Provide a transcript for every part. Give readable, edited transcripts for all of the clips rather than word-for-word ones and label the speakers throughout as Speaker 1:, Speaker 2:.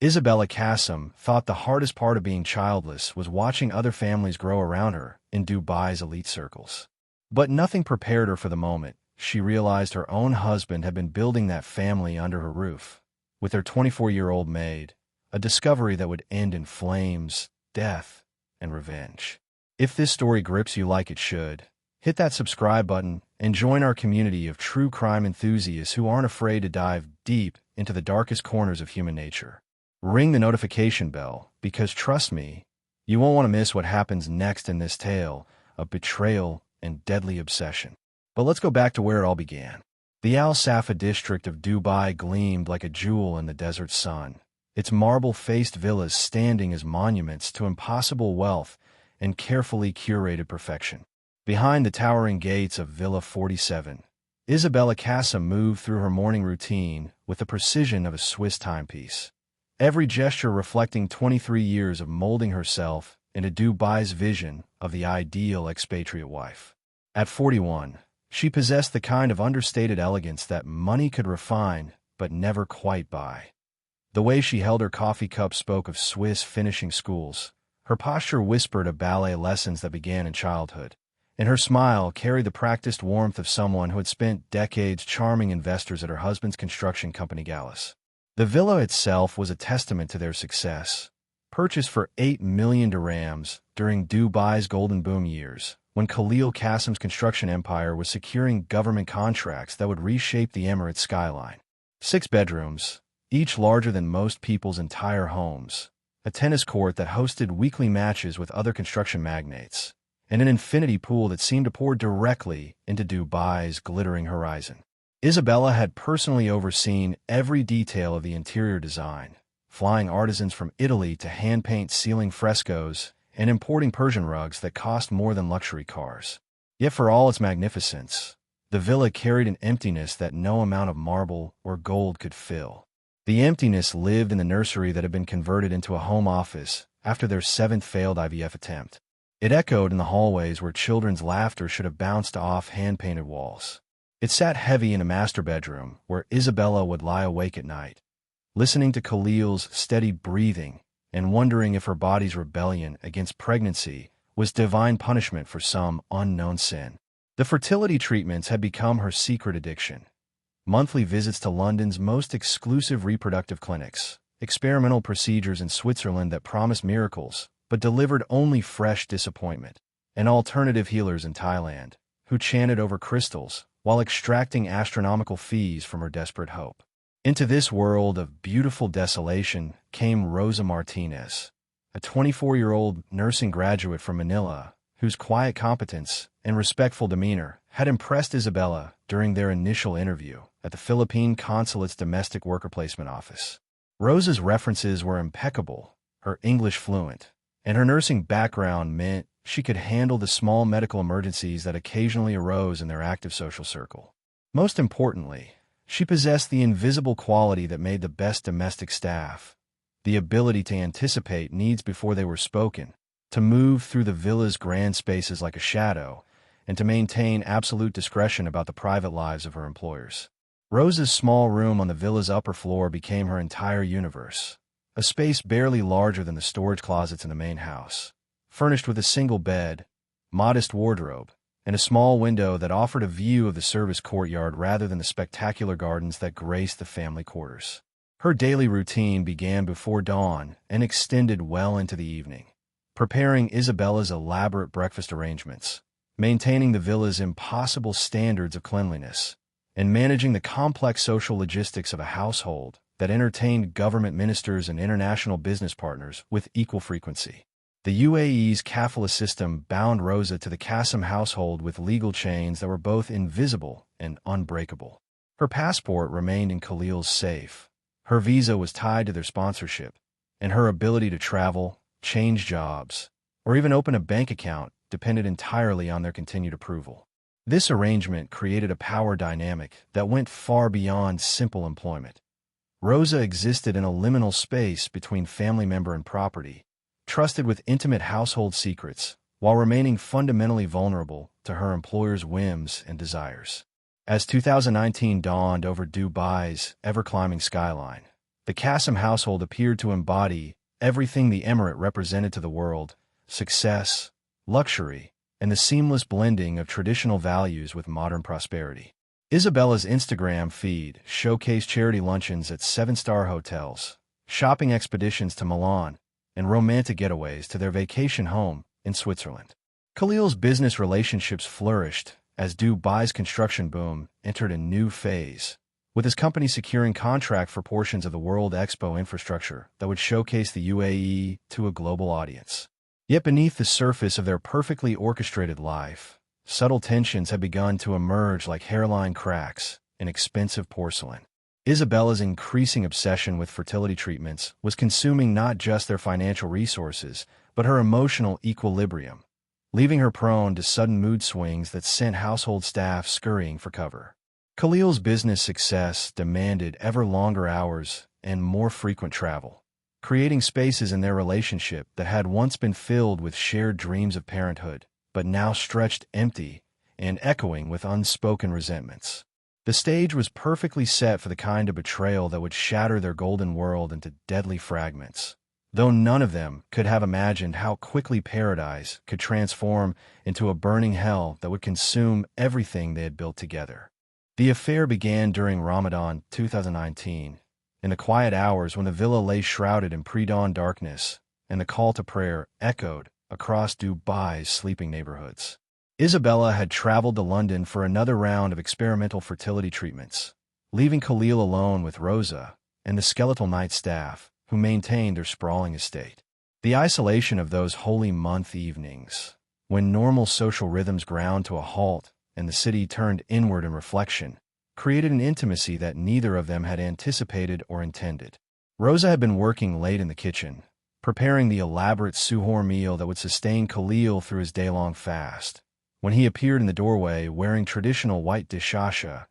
Speaker 1: Isabella Qasim thought the hardest part of being childless was watching other families grow around her in Dubai's elite circles. But nothing prepared her for the moment. She realized her own husband had been building that family under her roof, with their 24-year-old Maid, a discovery that would end in flames, death, and revenge. If this story grips you like it should, hit that subscribe button and join our community of true crime enthusiasts who aren't afraid to dive deep into the darkest corners of human nature. Ring the notification bell, because trust me, you won't want to miss what happens next in this tale of betrayal and deadly obsession. But let's go back to where it all began. The Al Safa district of Dubai gleamed like a jewel in the desert sun, its marble-faced villas standing as monuments to impossible wealth and carefully curated perfection. Behind the towering gates of Villa 47, Isabella Qasim moved through her morning routine with the precision of a Swiss timepiece, every gesture reflecting 23 years of molding herself into Dubai's vision of the ideal expatriate wife. At 41, she possessed the kind of understated elegance that money could refine but never quite buy. The way she held her coffee cup spoke of Swiss finishing schools. Her posture whispered of ballet lessons that began in childhood, and her smile carried the practiced warmth of someone who had spent decades charming investors at her husband's construction company galas. The villa itself was a testament to their success, purchased for 8 million dirhams during Dubai's golden boom years, when Khalil Qasim's construction empire was securing government contracts that would reshape the Emirates skyline. 6 bedrooms, each larger than most people's entire homes, a tennis court that hosted weekly matches with other construction magnates, and an infinity pool that seemed to pour directly into Dubai's glittering horizon. Isabella had personally overseen every detail of the interior design, flying artisans from Italy to hand-paint ceiling frescoes and importing Persian rugs that cost more than luxury cars. Yet for all its magnificence, the villa carried an emptiness that no amount of marble or gold could fill. The emptiness lived in the nursery that had been converted into a home office after their 7th failed IVF attempt. It echoed in the hallways where children's laughter should have bounced off hand-painted walls. It sat heavy in a master bedroom where Isabella would lie awake at night, listening to Khalil's steady breathing and wondering if her body's rebellion against pregnancy was divine punishment for some unknown sin. The fertility treatments had become her secret addiction. Monthly visits to London's most exclusive reproductive clinics, experimental procedures in Switzerland that promised miracles but delivered only fresh disappointment, and alternative healers in Thailand, who chanted over crystals while extracting astronomical fees from her desperate hope. Into this world of beautiful desolation came Rosa Martinez, a 24-year-old nursing graduate from Manila, whose quiet competence and respectful demeanor had impressed Isabella during their initial interview at the Philippine Consulate's domestic worker placement office. Rosa's references were impeccable, her English fluent, and her nursing background meant she could handle the small medical emergencies that occasionally arose in their active social circle. Most importantly, she possessed the invisible quality that made the best domestic staff, the ability to anticipate needs before they were spoken, to move through the villa's grand spaces like a shadow, and to maintain absolute discretion about the private lives of her employers. Rosa's small room on the villa's upper floor became her entire universe, a space barely larger than the storage closets in the main house, furnished with a single bed, modest wardrobe, and a small window that offered a view of the service courtyard rather than the spectacular gardens that graced the family quarters. Her daily routine began before dawn and extended well into the evening, preparing Isabella's elaborate breakfast arrangements, maintaining the villa's impossible standards of cleanliness, and managing the complex social logistics of a household that entertained government ministers and international business partners with equal frequency. The UAE's kafala system bound Rosa to the Qasim household with legal chains that were both invisible and unbreakable. Her passport remained in Khalil's safe, her visa was tied to their sponsorship, and her ability to travel, change jobs, or even open a bank account depended entirely on their continued approval. This arrangement created a power dynamic that went far beyond simple employment. Rosa existed in a liminal space between family member and property, trusted with intimate household secrets, while remaining fundamentally vulnerable to her employer's whims and desires. As 2019 dawned over Dubai's ever-climbing skyline, The Qasim household appeared to embody everything the emirate represented to the world: success, luxury, and the seamless blending of traditional values with modern prosperity. Isabella's Instagram feed showcased charity luncheons at seven-star hotels, shopping expeditions to Milan, and romantic getaways to their vacation home in Switzerland. Khalil's business relationships flourished as Dubai's construction boom entered a new phase, with his company securing contract for portions of the World Expo infrastructure that would showcase the UAE to a global audience. Yet beneath the surface of their perfectly orchestrated life, subtle tensions had begun to emerge like hairline cracks in expensive porcelain. Isabella's increasing obsession with fertility treatments was consuming not just their financial resources, but her emotional equilibrium, leaving her prone to sudden mood swings that sent household staff scurrying for cover. Khalil's business success demanded ever longer hours and more frequent travel, creating spaces in their relationship that had once been filled with shared dreams of parenthood, but now stretched empty and echoing with unspoken resentments. The stage was perfectly set for the kind of betrayal that would shatter their golden world into deadly fragments, though none of them could have imagined how quickly paradise could transform into a burning hell that would consume everything they had built together. The affair began during Ramadan 2019, in the quiet hours when the villa lay shrouded in pre-dawn darkness and the call to prayer echoed across Dubai's sleeping neighborhoods. Isabella had traveled to London for another round of experimental fertility treatments, leaving Khalil alone with Rosa and the skeletal night staff who maintained their sprawling estate. The isolation of those holy month evenings, when normal social rhythms ground to a halt and the city turned inward in reflection, created an intimacy that neither of them had anticipated or intended. Rosa had been working late in the kitchen, preparing the elaborate suhoor meal that would sustain Khalil through his day-long fast, when he appeared in the doorway wearing traditional white dishasha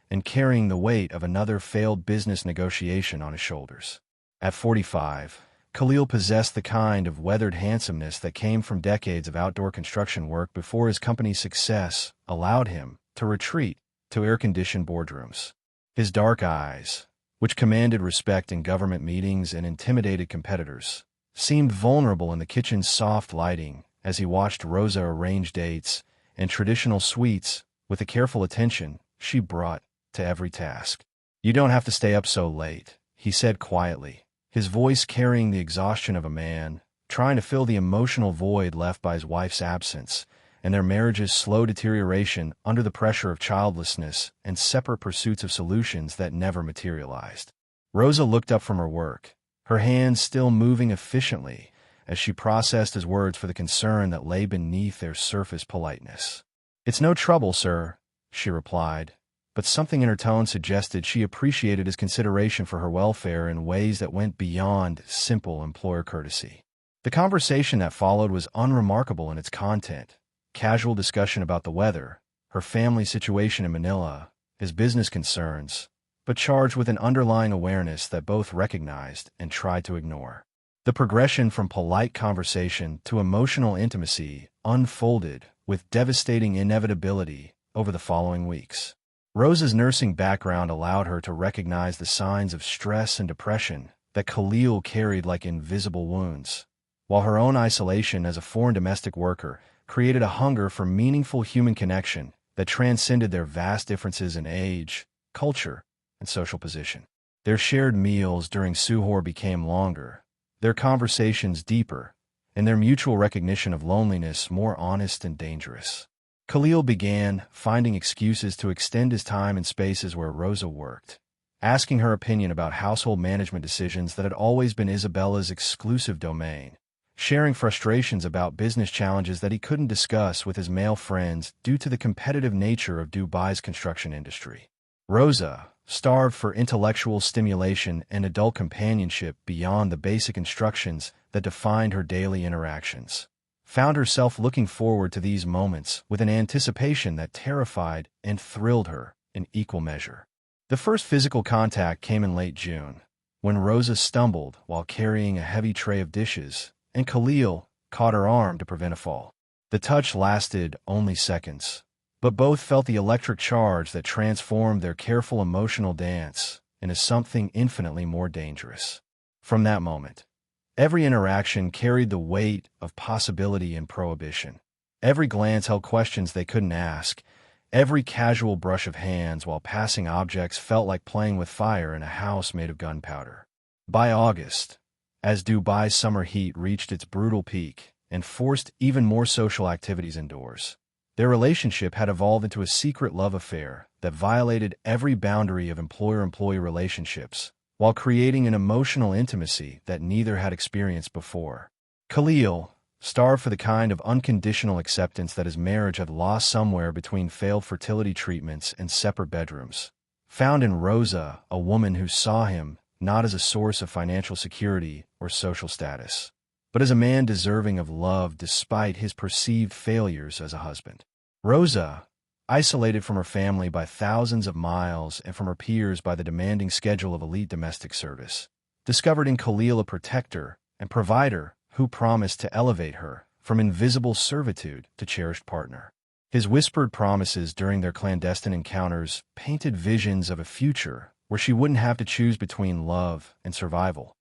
Speaker 1: and carrying the weight of another failed business negotiation on his shoulders. At 45, Khalil possessed the kind of weathered handsomeness that came from decades of outdoor construction work before his company's success allowed him to retreat to air-conditioned boardrooms. His dark eyes, which commanded respect in government meetings and intimidated competitors, seemed vulnerable in the kitchen's soft lighting as he watched Rosa arrange dates and traditional sweets with the careful attention she brought to every task. "You don't have to stay up so late," he said quietly, his voice carrying the exhaustion of a man trying to fill the emotional void left by his wife's absence and their marriage's slow deterioration under the pressure of childlessness and separate pursuits of solutions that never materialized. Rosa looked up from her work, her hands still moving efficiently as she processed his words for the concern that lay beneath their surface politeness. "It's no trouble, sir," she replied, but something in her tone suggested she appreciated his consideration for her welfare in ways that went beyond simple employer courtesy. The conversation that followed was unremarkable in its content: casual discussion about the weather, her family situation in Manila, his business concerns, but charged with an underlying awareness that both recognized and tried to ignore. The progression from polite conversation to emotional intimacy unfolded with devastating inevitability over the following weeks. Rosa's nursing background allowed her to recognize the signs of stress and depression that Khalil carried like invisible wounds, while her own isolation as a foreign domestic worker created a hunger for meaningful human connection that transcended their vast differences in age, culture, and social position. Their shared meals during suhoor became longer, their conversations deeper, and their mutual recognition of loneliness more honest and dangerous. Khalil began finding excuses to extend his time in spaces where Rosa worked, asking her opinion about household management decisions that had always been Isabella's exclusive domain, sharing frustrations about business challenges that he couldn't discuss with his male friends due to the competitive nature of Dubai's construction industry. Rosa, starved for intellectual stimulation and adult companionship beyond the basic instructions that defined her daily interactions, found herself looking forward to these moments with an anticipation that terrified and thrilled her in equal measure. The first physical contact came in late June, when Rosa stumbled while carrying a heavy tray of dishes, and Khalil caught her arm to prevent a fall. The touch lasted only seconds, but both felt the electric charge that transformed their careful emotional dance into something infinitely more dangerous. From that moment, every interaction carried the weight of possibility and prohibition. Every glance held questions they couldn't ask. Every casual brush of hands while passing objects felt like playing with fire in a house made of gunpowder. By August, as Dubai's summer heat reached its brutal peak and forced even more social activities indoors, their relationship had evolved into a secret love affair that violated every boundary of employer-employee relationships while creating an emotional intimacy that neither had experienced before. Khalil, starved for the kind of unconditional acceptance that his marriage had lost somewhere between failed fertility treatments and separate bedrooms, found in Rosa a woman who saw him not as a source of financial security or social status, but as a man deserving of love despite his perceived failures as a husband. Rosa, isolated from her family by thousands of miles and from her peers by the demanding schedule of elite domestic service, discovered in Khalil a protector and provider who promised to elevate her from invisible servitude to cherished partner. His whispered promises during their clandestine encounters painted visions of a future where she wouldn't have to choose between love and survival,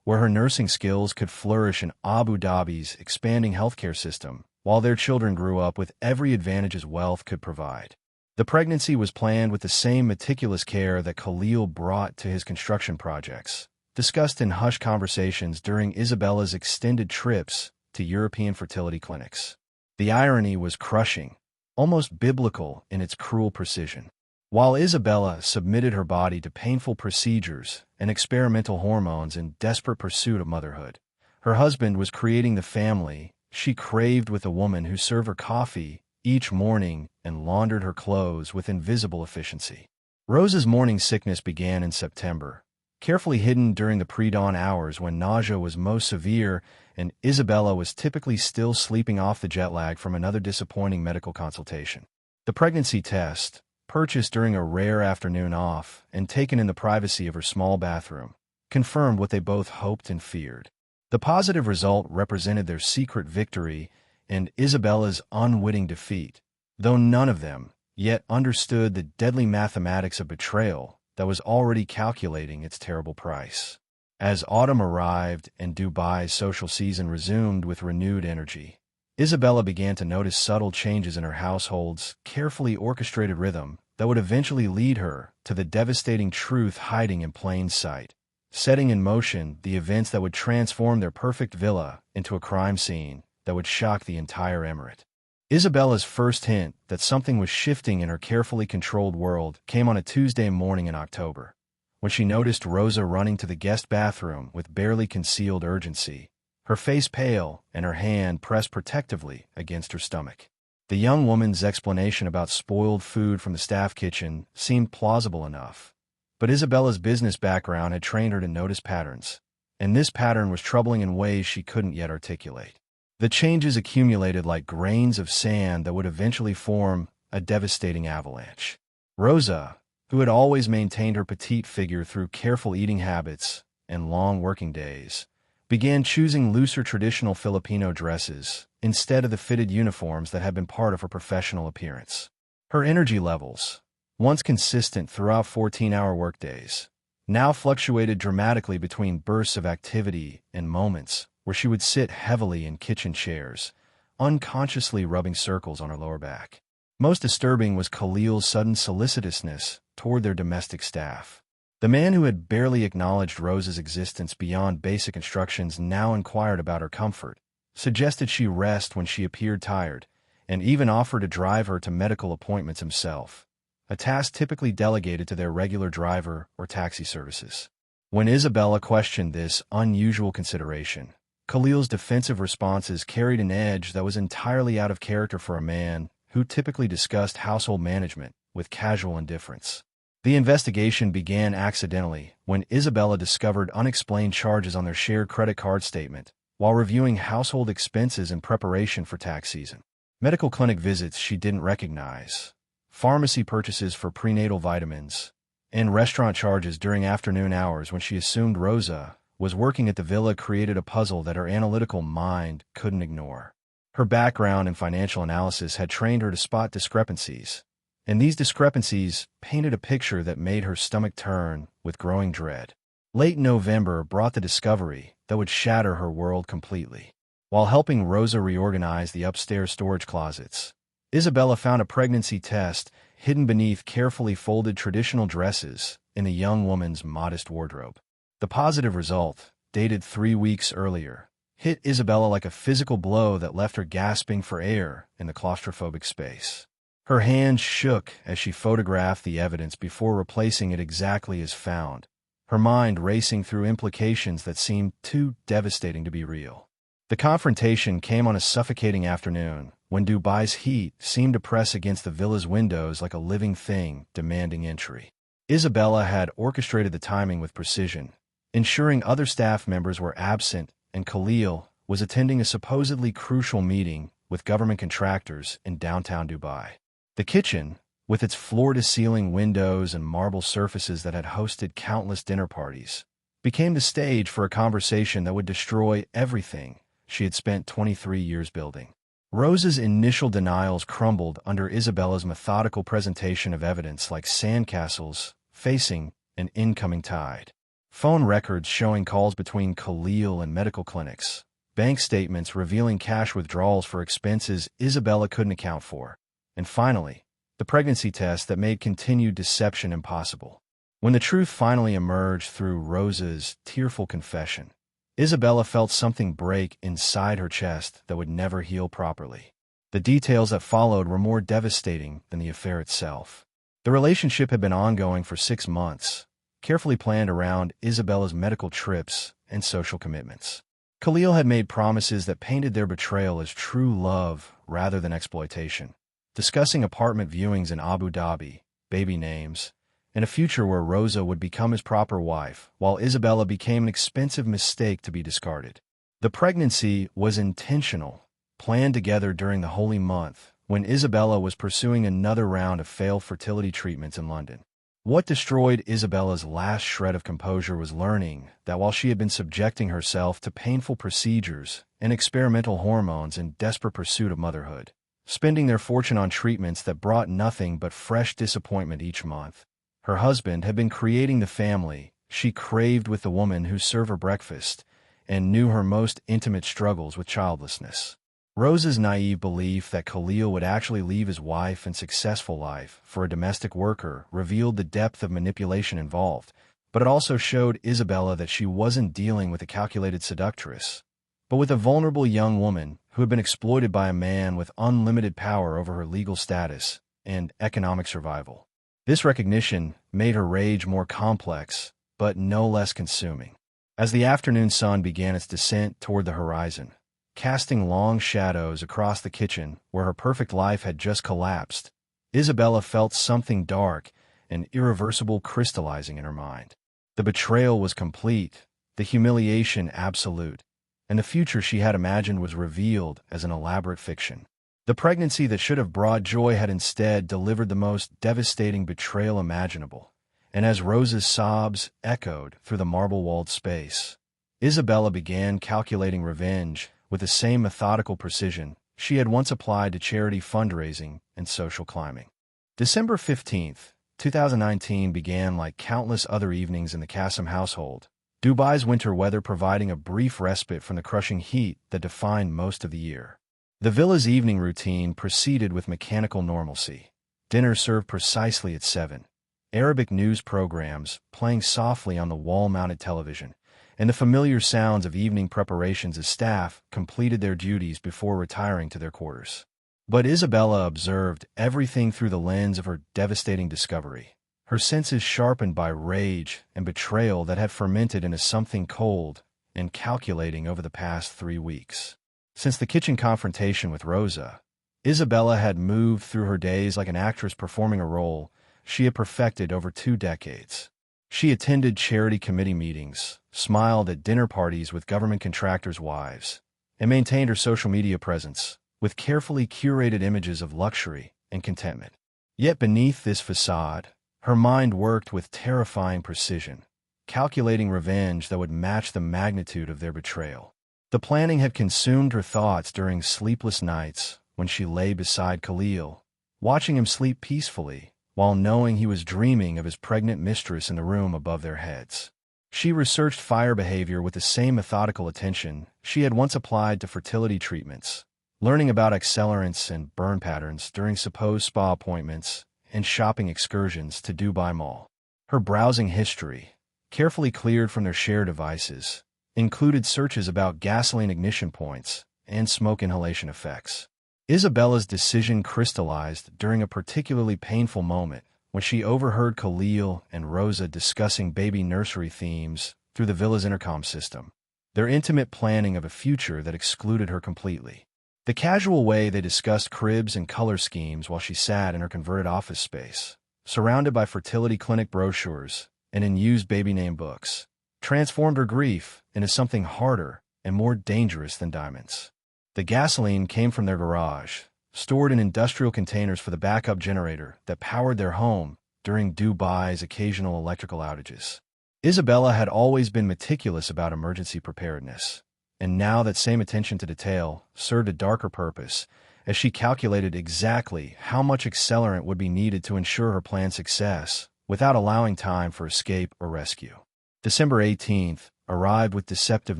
Speaker 1: where her nursing skills could flourish in Abu Dhabi's expanding healthcare system, while their children grew up with every advantage his wealth could provide. The pregnancy was planned with the same meticulous care that Khalil brought to his construction projects, discussed in hushed conversations during Isabella's extended trips to European fertility clinics. The irony was crushing, almost biblical in its cruel precision. While Isabella submitted her body to painful procedures and experimental hormones in desperate pursuit of motherhood, her husband was creating the family she craved with a woman who served her coffee each morning and laundered her clothes with invisible efficiency. Rosa's morning sickness began in September, carefully hidden during the pre-dawn hours when nausea was most severe and Isabella was typically still sleeping off the jet lag from another disappointing medical consultation. The pregnancy test, purchased during a rare afternoon off and taken in the privacy of her small bathroom, confirmed what they both hoped and feared. The positive result represented their secret victory and Isabella's unwitting defeat, though none of them yet understood the deadly mathematics of betrayal that was already calculating its terrible price. As autumn arrived and Dubai's social season resumed with renewed energy, Isabella began to notice subtle changes in her household's carefully orchestrated rhythm that would eventually lead her to the devastating truth hiding in plain sight, setting in motion the events that would transform their perfect villa into a crime scene that would shock the entire emirate. Isabella's first hint that something was shifting in her carefully controlled world came on a Tuesday morning in October, when she noticed Rosa running to the guest bathroom with barely concealed urgency, her face pale and her hand pressed protectively against her stomach. The young woman's explanation about spoiled food from the staff kitchen seemed plausible enough, but Isabella's business background had trained her to notice patterns, and this pattern was troubling in ways she couldn't yet articulate. The changes accumulated like grains of sand that would eventually form a devastating avalanche. Rosa, who had always maintained her petite figure through careful eating habits and long working days, began choosing looser traditional Filipino dresses instead of the fitted uniforms that had been part of her professional appearance. Her energy levels, once consistent throughout 14-hour workdays, now fluctuated dramatically between bursts of activity and moments where she would sit heavily in kitchen chairs, unconsciously rubbing circles on her lower back. Most disturbing was Khalil's sudden solicitousness toward their domestic staff. The man who had barely acknowledged Rosa's existence beyond basic instructions now inquired about her comfort, suggested she rest when she appeared tired, and even offered to drive her to medical appointments himself, a task typically delegated to their regular driver or taxi services. When Isabella questioned this unusual consideration, Khalil's defensive responses carried an edge that was entirely out of character for a man who typically discussed household management with casual indifference. The investigation began accidentally when Isabella discovered unexplained charges on their shared credit card statement while reviewing household expenses in preparation for tax season. Medical clinic visits she didn't recognize, pharmacy purchases for prenatal vitamins, and restaurant charges during afternoon hours when she assumed Rosa was working at the villa created a puzzle that her analytical mind couldn't ignore. Her background in financial analysis had trained her to spot discrepancies, and these discrepancies painted a picture that made her stomach turn with growing dread. Late November brought the discovery that would shatter her world completely. While helping Rosa reorganize the upstairs storage closets, Isabella found a pregnancy test hidden beneath carefully folded traditional dresses in the young woman's modest wardrobe. The positive result, dated 3 weeks earlier, hit Isabella like a physical blow that left her gasping for air in the claustrophobic space. Her hands shook as she photographed the evidence before replacing it exactly as found, her mind racing through implications that seemed too devastating to be real. The confrontation came on a suffocating afternoon, when Dubai's heat seemed to press against the villa's windows like a living thing demanding entry. Isabella had orchestrated the timing with precision, ensuring other staff members were absent, and Khalil was attending a supposedly crucial meeting with government contractors in downtown Dubai. The kitchen, with its floor-to-ceiling windows and marble surfaces that had hosted countless dinner parties, became the stage for a conversation that would destroy everything she had spent 23 years building. Rosa's initial denials crumbled under Isabella's methodical presentation of evidence like sandcastles facing an incoming tide. Phone records showing calls between Khalil and medical clinics, bank statements revealing cash withdrawals for expenses Isabella couldn't account for, and finally, the pregnancy test that made continued deception impossible. When the truth finally emerged through Rosa's tearful confession, Isabella felt something break inside her chest that would never heal properly. The details that followed were more devastating than the affair itself. The relationship had been ongoing for 6 months, carefully planned around Isabella's medical trips and social commitments. Khalil had made promises that painted their betrayal as true love rather than exploitation, discussing apartment viewings in Abu Dhabi, baby names, and a future where Rosa would become his proper wife, while Isabella became an expensive mistake to be discarded. The pregnancy was intentional, planned together during the holy month, when Isabella was pursuing another round of failed fertility treatments in London. What destroyed Isabella's last shred of composure was learning that while she had been subjecting herself to painful procedures and experimental hormones in desperate pursuit of motherhood, spending their fortune on treatments that brought nothing but fresh disappointment each month, her husband had been creating the family she craved with the woman who served her breakfast and knew her most intimate struggles with childlessness. Rosa's naive belief that Khalil would actually leave his wife and successful life for a domestic worker revealed the depth of manipulation involved, but it also showed Isabella that she wasn't dealing with a calculated seductress, but with a vulnerable young woman who had been exploited by a man with unlimited power over her legal status and economic survival. This recognition made her rage more complex, but no less consuming. As the afternoon sun began its descent toward the horizon, casting long shadows across the kitchen where her perfect life had just collapsed, Isabella felt something dark and irreversible crystallizing in her mind. The betrayal was complete, the humiliation absolute, and the future she had imagined was revealed as an elaborate fiction. The pregnancy that should have brought joy had instead delivered the most devastating betrayal imaginable, and as Rosa's sobs echoed through the marble-walled space, Isabella began calculating revenge with the same methodical precision she had once applied to charity fundraising and social climbing. December 15th, 2019 began like countless other evenings in the Qasim household, Dubai's winter weather providing a brief respite from the crushing heat that defined most of the year. The villa's evening routine proceeded with mechanical normalcy. Dinner served precisely at 7, Arabic news programs playing softly on the wall-mounted television, and the familiar sounds of evening preparations as staff completed their duties before retiring to their quarters. But Isabella observed everything through the lens of her devastating discovery, her senses sharpened by rage and betrayal that had fermented into something cold and calculating over the past 3 weeks. Since the kitchen confrontation with Rosa, Isabella had moved through her days like an actress performing a role she had perfected over 2 decades. She attended charity committee meetings, smiled at dinner parties with government contractors' wives, and maintained her social media presence with carefully curated images of luxury and contentment. Yet beneath this facade, her mind worked with terrifying precision, calculating revenge that would match the magnitude of their betrayal. The planning had consumed her thoughts during sleepless nights when she lay beside Khalil, watching him sleep peacefully, while knowing he was dreaming of his pregnant mistress in the room above their heads. She researched fire behavior with the same methodical attention she had once applied to fertility treatments, learning about accelerants and burn patterns during supposed spa appointments and shopping excursions to Dubai Mall. Her browsing history, carefully cleared from their shared devices, included searches about gasoline ignition points and smoke inhalation effects. Isabella's decision crystallized during a particularly painful moment when she overheard Khalil and Rosa discussing baby nursery themes through the villa's intercom system, their intimate planning of a future that excluded her completely. The casual way they discussed cribs and color schemes while she sat in her converted office space, surrounded by fertility clinic brochures and in-used baby name books, transformed her grief into something harder and more dangerous than diamonds. The gasoline came from their garage, stored in industrial containers for the backup generator that powered their home during Dubai's occasional electrical outages. Isabella had always been meticulous about emergency preparedness, and now that same attention to detail served a darker purpose, as she calculated exactly how much accelerant would be needed to ensure her plan's success without allowing time for escape or rescue. December 18th arrived with deceptive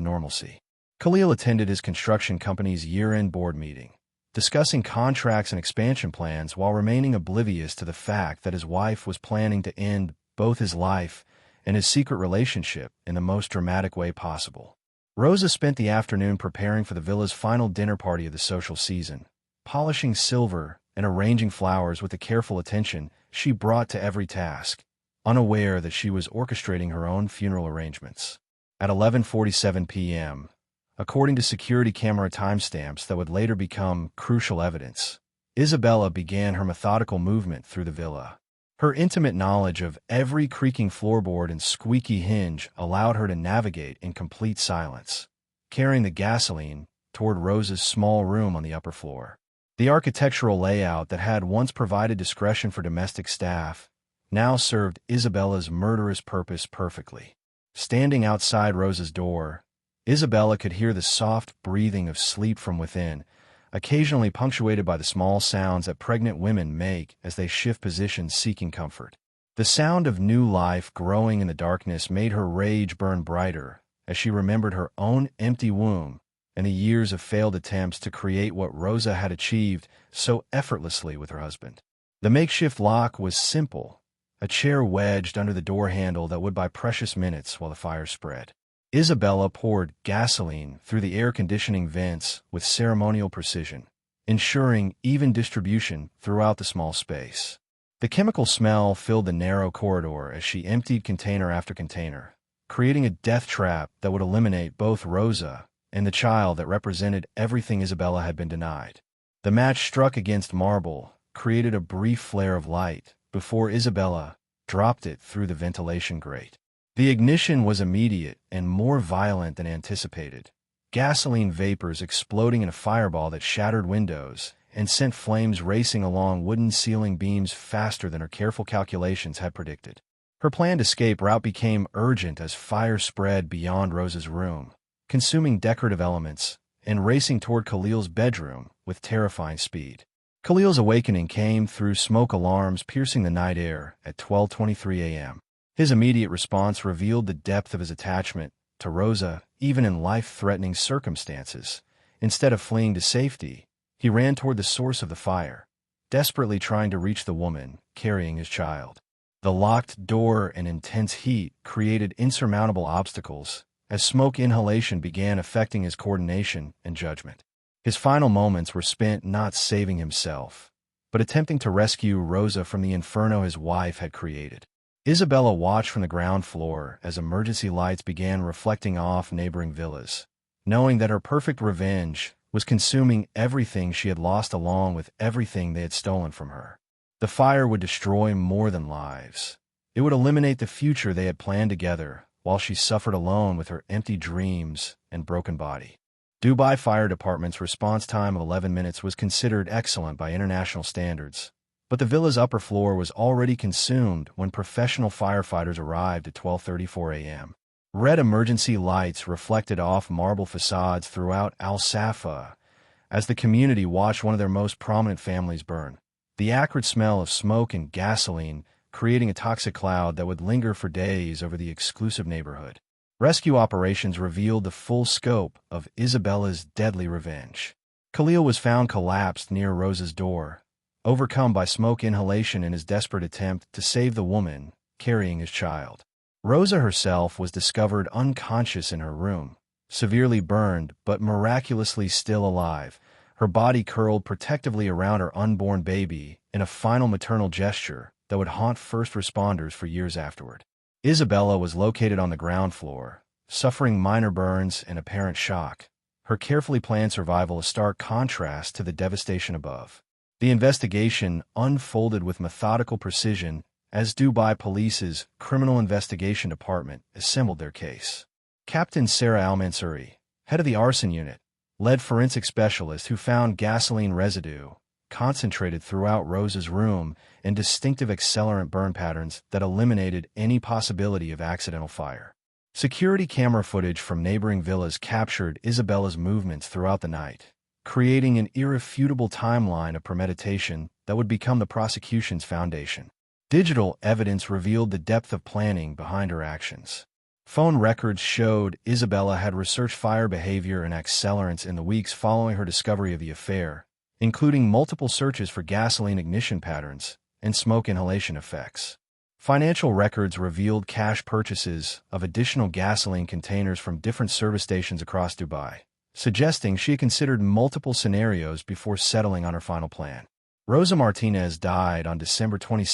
Speaker 1: normalcy. Khalil attended his construction company's year-end board meeting, discussing contracts and expansion plans while remaining oblivious to the fact that his wife was planning to end both his life and his secret relationship in the most dramatic way possible. Rosa spent the afternoon preparing for the villa's final dinner party of the social season, polishing silver and arranging flowers with the careful attention she brought to every task, unaware that she was orchestrating her own funeral arrangements. At 11:47 p.m., according to security camera timestamps that would later become crucial evidence, Isabella began her methodical movement through the villa. Her intimate knowledge of every creaking floorboard and squeaky hinge allowed her to navigate in complete silence, carrying the gasoline toward Rosa's small room on the upper floor. The architectural layout that had once provided discretion for domestic staff now served Isabella's murderous purpose perfectly. Standing outside Rosa's door, Isabella could hear the soft breathing of sleep from within, occasionally punctuated by the small sounds that pregnant women make as they shift positions seeking comfort. The sound of new life growing in the darkness made her rage burn brighter as she remembered her own empty womb and the years of failed attempts to create what Rosa had achieved so effortlessly with her husband. The makeshift lock was simple, a chair wedged under the door handle that would buy precious minutes while the fire spread. Isabella poured gasoline through the air conditioning vents with ceremonial precision, ensuring even distribution throughout the small space. The chemical smell filled the narrow corridor as she emptied container after container, creating a death trap that would eliminate both Rosa and the child that represented everything Isabella had been denied. The match struck against marble, created a brief flare of light before Isabella dropped it through the ventilation grate. The ignition was immediate and more violent than anticipated, gasoline vapors exploding in a fireball that shattered windows and sent flames racing along wooden ceiling beams faster than her careful calculations had predicted. Her planned escape route became urgent as fire spread beyond Rosa's room, consuming decorative elements and racing toward Khalil's bedroom with terrifying speed. Khalil's awakening came through smoke alarms piercing the night air at 12:23 a.m. His immediate response revealed the depth of his attachment to Rosa, even in life-threatening circumstances. Instead of fleeing to safety, he ran toward the source of the fire, desperately trying to reach the woman carrying his child. The locked door and intense heat created insurmountable obstacles as smoke inhalation began affecting his coordination and judgment. His final moments were spent not saving himself, but attempting to rescue Rosa from the inferno his wife had created. Isabella watched from the ground floor as emergency lights began reflecting off neighboring villas, knowing that her perfect revenge was consuming everything she had lost along with everything they had stolen from her. The fire would destroy more than lives. It would eliminate the future they had planned together while she suffered alone with her empty dreams and broken body. Dubai Fire Department's response time of 11 minutes was considered excellent by international standards, but the villa's upper floor was already consumed when professional firefighters arrived at 12:34 a.m. Red emergency lights reflected off marble facades throughout Al Safa as the community watched one of their most prominent families burn. the acrid smell of smoke and gasoline creating a toxic cloud that would linger for days over the exclusive neighborhood. Rescue operations revealed the full scope of Isabella's deadly revenge. Khalil was found collapsed near Rosa's door, overcome by smoke inhalation in his desperate attempt to save the woman carrying his child. Rosa herself was discovered unconscious in her room, severely burned but miraculously still alive, her body curled protectively around her unborn baby in a final maternal gesture that would haunt first responders for years afterward. Isabella was located on the ground floor, suffering minor burns and apparent shock, her carefully planned survival a stark contrast to the devastation above. The investigation unfolded with methodical precision as Dubai Police's Criminal Investigation Department assembled their case. Captain Sarah Al-Mansouri, head of the arson unit, led forensic specialist who found gasoline residue concentrated throughout Rosa's room and distinctive accelerant burn patterns that eliminated any possibility of accidental fire. Security camera footage from neighboring villas captured Isabella's movements throughout the night, creating an irrefutable timeline of premeditation that would become the prosecution's foundation. Digital evidence revealed the depth of planning behind her actions. Phone records showed Isabella had researched fire behavior and accelerants in the weeks following her discovery of the affair, including multiple searches for gasoline ignition patterns and smoke inhalation effects. Financial records revealed cash purchases of additional gasoline containers from different service stations across Dubai, suggesting she had considered multiple scenarios before settling on her final plan. Rosa Martinez died on December 22,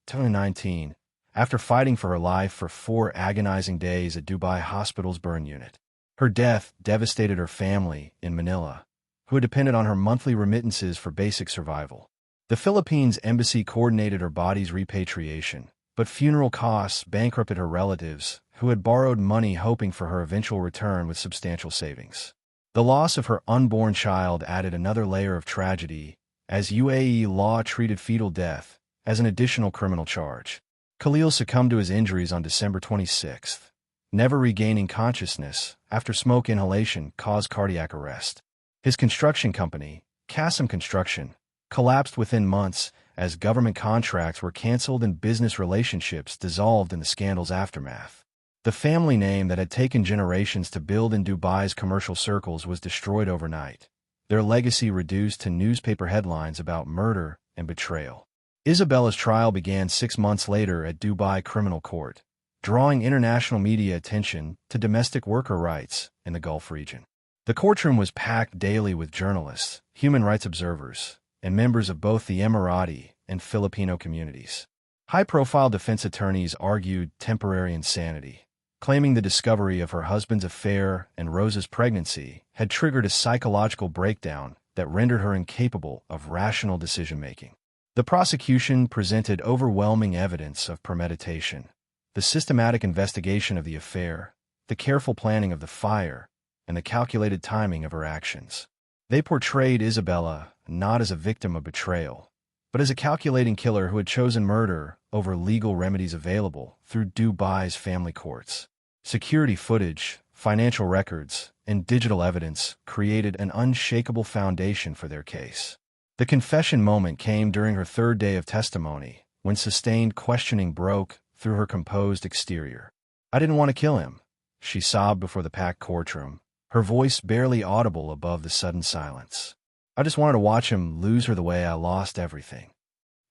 Speaker 1: 2019, after fighting for her life for 4 agonizing days at Dubai Hospital's burn unit. Her death devastated her family in Manila, who had depended on her monthly remittances for basic survival. The Philippines embassy coordinated her body's repatriation, but funeral costs bankrupted her relatives, who had borrowed money hoping for her eventual return with substantial savings. The loss of her unborn child added another layer of tragedy, as UAE law treated fetal death as an additional criminal charge. Khalil succumbed to his injuries on December 26, never regaining consciousness after smoke inhalation caused cardiac arrest. His construction company, Qasim Construction, collapsed within months as government contracts were canceled and business relationships dissolved in the scandal's aftermath. The family name that had taken generations to build in Dubai's commercial circles was destroyed overnight, their legacy reduced to newspaper headlines about murder and betrayal. Isabella's trial began 6 months later at Dubai Criminal Court, drawing international media attention to domestic worker rights in the Gulf region. The courtroom was packed daily with journalists, human rights observers, and members of both the Emirati and Filipino communities. High-profile defense attorneys argued temporary insanity, claiming the discovery of her husband's affair and Rosa's pregnancy had triggered a psychological breakdown that rendered her incapable of rational decision-making. The prosecution presented overwhelming evidence of premeditation, the systematic investigation of the affair, the careful planning of the fire, and the calculated timing of her actions. They portrayed Isabella not as a victim of betrayal, but as a calculating killer who had chosen murder over legal remedies available through Dubai's family courts. Security footage, financial records, and digital evidence created an unshakable foundation for their case. The confession moment came during her 3rd day of testimony, when sustained questioning broke through her composed exterior. "I didn't want to kill him," she sobbed before the packed courtroom, her voice barely audible above the sudden silence. "I just wanted to watch him lose her the way I lost everything."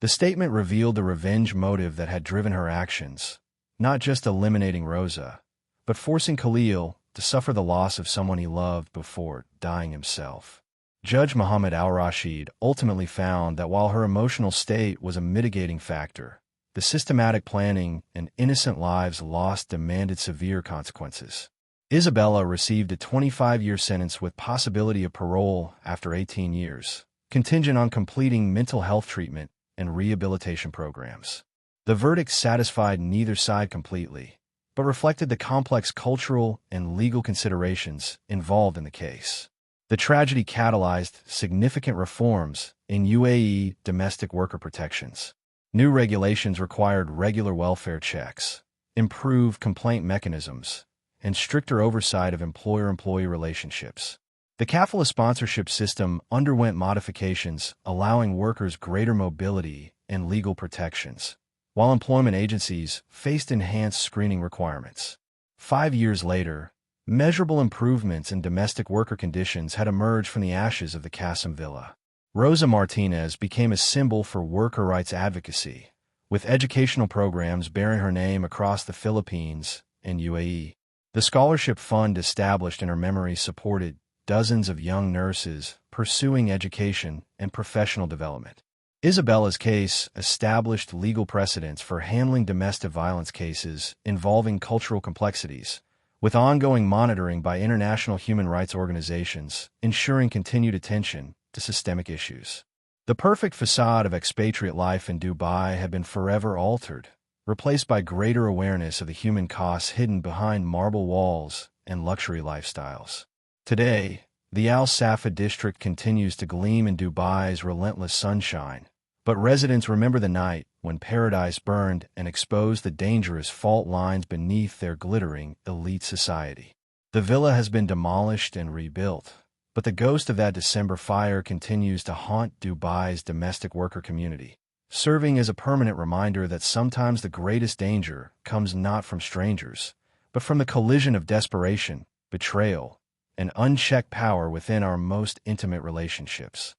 Speaker 1: The statement revealed the revenge motive that had driven her actions, not just eliminating Rosa, but forcing Khalil to suffer the loss of someone he loved before dying himself. Judge Mohammed Al-Rashid ultimately found that while her emotional state was a mitigating factor, the systematic planning and innocent lives lost demanded severe consequences. Isabella received a 25-year sentence with possibility of parole after 18 years, contingent on completing mental health treatment and rehabilitation programs. The verdict satisfied neither side completely, but reflected the complex cultural and legal considerations involved in the case. The tragedy catalyzed significant reforms in UAE domestic worker protections. New regulations required regular welfare checks, improved complaint mechanisms, and stricter oversight of employer-employee relationships. The kafala sponsorship system underwent modifications, allowing workers greater mobility and legal protections, while employment agencies faced enhanced screening requirements. 5 years later, measurable improvements in domestic worker conditions had emerged from the ashes of the Qasim Villa. Rosa Martinez became a symbol for worker rights advocacy, with educational programs bearing her name across the Philippines and UAE. The scholarship fund established in her memory supported dozens of young nurses pursuing education and professional development. Isabella's case established legal precedents for handling domestic violence cases involving cultural complexities, with ongoing monitoring by international human rights organizations, ensuring continued attention to systemic issues. The perfect facade of expatriate life in Dubai had been forever altered, replaced by greater awareness of the human costs hidden behind marble walls and luxury lifestyles. Today, the Al Safa district continues to gleam in Dubai's relentless sunshine, but residents remember the night when paradise burned and exposed the dangerous fault lines beneath their glittering elite society. The villa has been demolished and rebuilt, but the ghost of that December fire continues to haunt Dubai's domestic worker community, serving as a permanent reminder that sometimes the greatest danger comes not from strangers, but from the collision of desperation, betrayal, and unchecked power within our most intimate relationships.